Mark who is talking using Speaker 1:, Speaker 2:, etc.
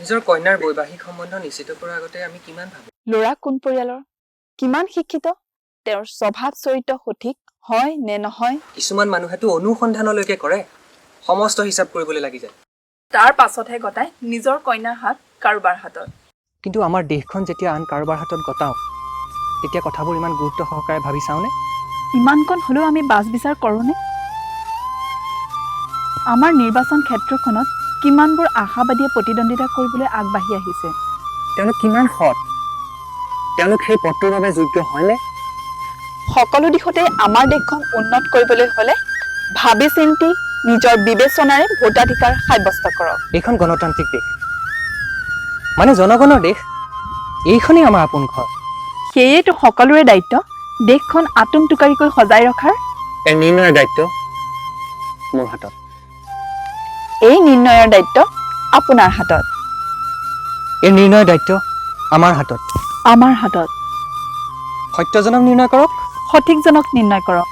Speaker 1: নিজৰ কন্যাৰ বৈবাহিক সম্বন্ধ নিশ্চিত কৰাৰ আগতে আমি কিমান ভাবো
Speaker 2: ল'ৰা কোন পৰিয়ালৰ, কিমান শিক্ষিত, তেওঁৰ স্বভাৱ চৰিত্ৰ সঠিক হয় নে নহয়।
Speaker 1: কিছুমান মানুহেতো অনুসন্ধানলৈকে কৰে, সমস্ত হিচাপ কৰিবলৈ লাগি যায়।
Speaker 2: তাৰ পাছতহে গতাই নিজৰ কন্যাৰ হাত কাৰোবাৰ হাতত।
Speaker 1: কিন্তু আমাৰ দেশখন যেতিয়া আন কাৰোবাৰ হাতত গতাও, তেতিয়া কথাবোৰ ইমান গুৰুত্ব সহকাৰে ভাবি চাওঁনে?
Speaker 2: ইমানকণ হ'লেও আমি বাছ বিচাৰ কৰোঁনে? আমাৰ নিৰ্বাচন ক্ষেত্ৰখনত কিমানবোৰ আশাবাদীয়ে প্ৰতিদ্বন্দ্বিতা কৰিবলৈ আগবাঢ়ি আহিছে।
Speaker 1: তেওঁলোক কিমান সৎ, তেওঁলোক সেই পদটোৰ বাবে যোগ্য হয়নে?
Speaker 2: সকলো দিশতে আমাৰ দেশখন উন্নত কৰিবলৈ হ'লে ভাবি চিন্তি নিজৰ বিবেচনাৰে ভোটাধিকাৰ সাব্যস্ত কৰক।
Speaker 1: এইখন গণতান্ত্ৰিক দেশ, মানে জনগণৰ দেশ। এইখনেই আমাৰ আপোন ঘৰ।
Speaker 2: সেয়েতো সকলোৰে দায়িত্ব দেশখন আটোম টোকাৰিকৈ সজাই ৰখাৰ।
Speaker 1: এই নিৰ্ণয়ৰ দায়িত্ব মোৰ হাতত।
Speaker 2: এই নিৰ্ণয়ৰ দায়িত্ব আপোনাৰ হাতত।
Speaker 1: এই নিৰ্ণয়ৰ দায়িত্ব আমাৰ হাতত।
Speaker 2: আমাৰ হাতত।
Speaker 1: সত্যজনক নিৰ্ণয় কৰক,
Speaker 2: সঠিকজনক নিৰ্ণয় কৰক।